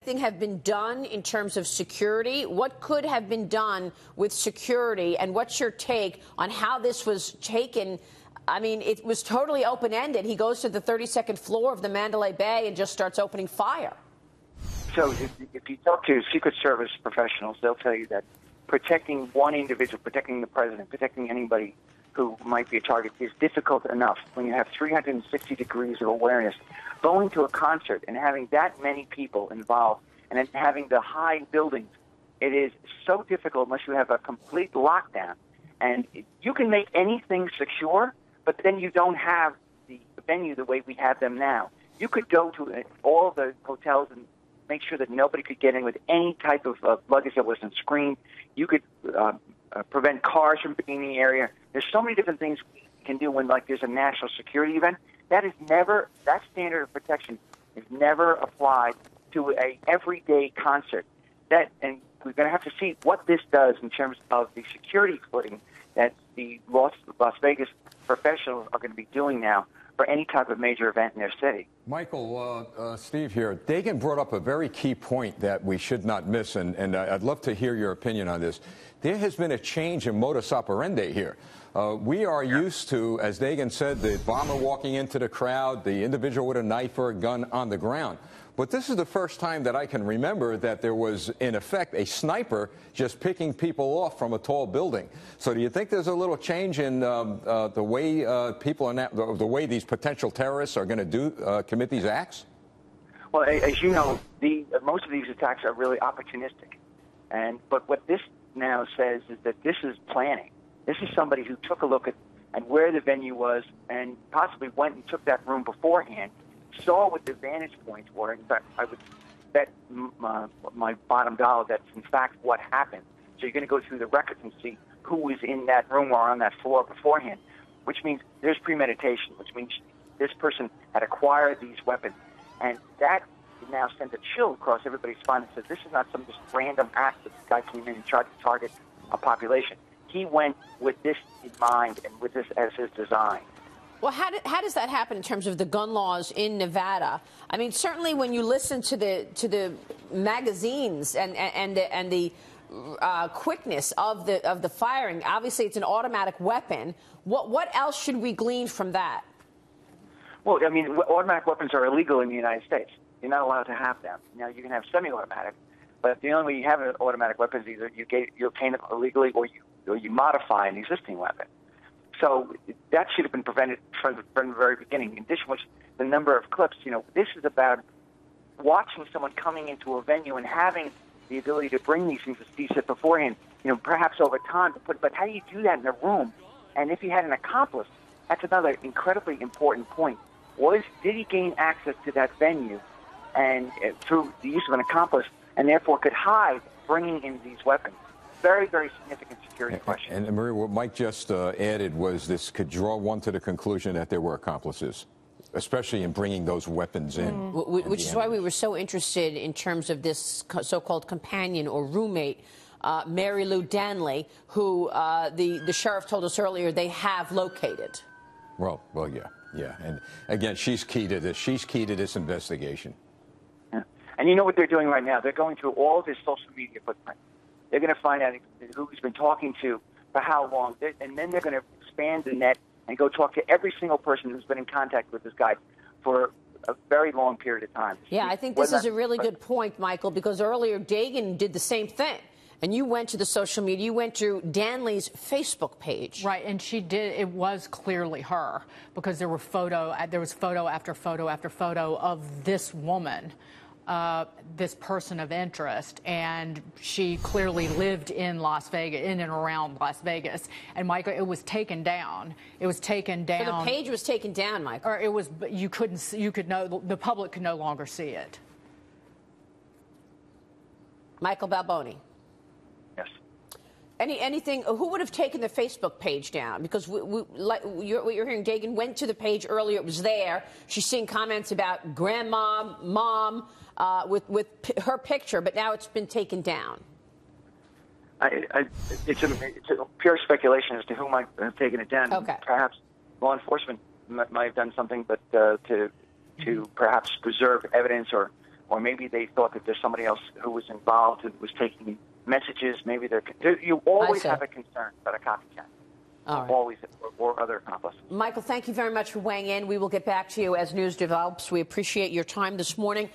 Have been done in terms of security? What could have been done with security, and what's your take on how this was taken? I mean, it was totally open-ended. He goes to the 32nd floor of the Mandalay Bay and just starts opening fire. So if you talk to Secret Service professionals, they'll tell you that protecting one individual, protecting the president, protecting anybody who might be a target is difficult enough when you have 360 degrees of awareness. Going to a concert and having that many people involved and then having the high buildings, it is so difficult unless you have a complete lockdown. And you can make anything secure, but then you don't have the venue the way we have them now. You could go to all the hotels and make sure that nobody could get in with any type of luggage that wasn't screened. You could prevent cars from being in the area. There's so many different things we can do when, like, there's a national security event. That standard of protection is never applied to a everyday concert. And we're going to have to see what this does in terms of the security footing that the Las Vegas professionals are going to be doing now for any type of major event in their city. Michael, Steve here. Dagan brought up a very key point that we should not miss, and I'd love to hear your opinion on this. There has been a change in modus operandi here. We are used to, as Dagan said, the bomber walking into the crowd, the individual with a knife or a gun on the ground. But this is the first time that I can remember that there was, in effect, a sniper just picking people off from a tall building. So do you think there's a little change in the way people are now, the way these potential terrorists are going to commit these acts? Well, as you know, most of these attacks are really opportunistic. But what this now says is that this is planning. This is somebody who took a look at where the venue was and possibly went and took that room beforehand, saw what the vantage points were. In fact, I would bet my bottom dollar that's in fact what happened. So you're going to go through the records and see who was in that room or on that floor beforehand, which means there's premeditation, which means this person had acquired these weapons. And that now sends a chill across everybody's spine and says this is not some just random act that this guy came in and tried to target a population. He went with this in mind and with this as his design. Well, how does that happen in terms of the gun laws in Nevada? I mean, certainly when you listen to the magazines and the quickness of the firing, obviously it's an automatic weapon. What else should we glean from that? Well, I mean, automatic weapons are illegal in the United States. You're not allowed to have them. Now, you can have semi-automatic, but the only way you have an automatic weapon is either you obtain it illegally or you modify an existing weapon. So that should have been prevented from the very beginning. In addition, the number of clips, this is about watching someone coming into a venue and having the ability to bring these things, as Steve said beforehand, perhaps over time. But how do you do that in a room? And if he had an accomplice, that's another incredibly important point. Did he gain access to that venue and through the use of an accomplice, and therefore could hide bringing in these weapons? Very, very significant security question. And Maria, what Mike just added was this could draw one to the conclusion that there were accomplices, especially in bringing those weapons in. Which is why we were so interested in terms of this so-called companion or roommate, Mary Lou Danley, who the sheriff told us earlier they have located. Well, yeah. And again, she's key to this. She's key to this investigation. Yeah. And you know what they're doing right now? They're going through all of his social media footprint. They're going to find out who he's been talking to for how long, and then they're going to expand the net and go talk to every single person who's been in contact with this guy for a very long period of time. Yeah, I think this is a really good point, Michael, because earlier Dagan did the same thing. And you went to the social media. You went to Danley's Facebook page. Right, and she did. It was clearly her because there was photo after photo after photo of this woman, this person of interest, and she clearly lived in Las Vegas, in and around Las Vegas. And Michael, it was taken down. It was taken down. So the page was taken down, Michael. Or it was. You couldn't. You could know. The public could no longer see it. Michael Balboni. Yes. Anything? Who would have taken the Facebook page down? Because what you're hearing, Dagan went to the page earlier. It was there. She's seeing comments about grandma, mom, with her picture, but now it's been taken down. It's a pure speculation as to who might have taken it down. Okay. Perhaps law enforcement might have done something, but to perhaps preserve evidence or or maybe they thought that there's somebody else who was involved who was taking messages. Maybe you always have a concern about a copycat. All right. Always, or other accomplices. Michael, thank you very much for weighing in. We will get back to you as news develops. We appreciate your time this morning.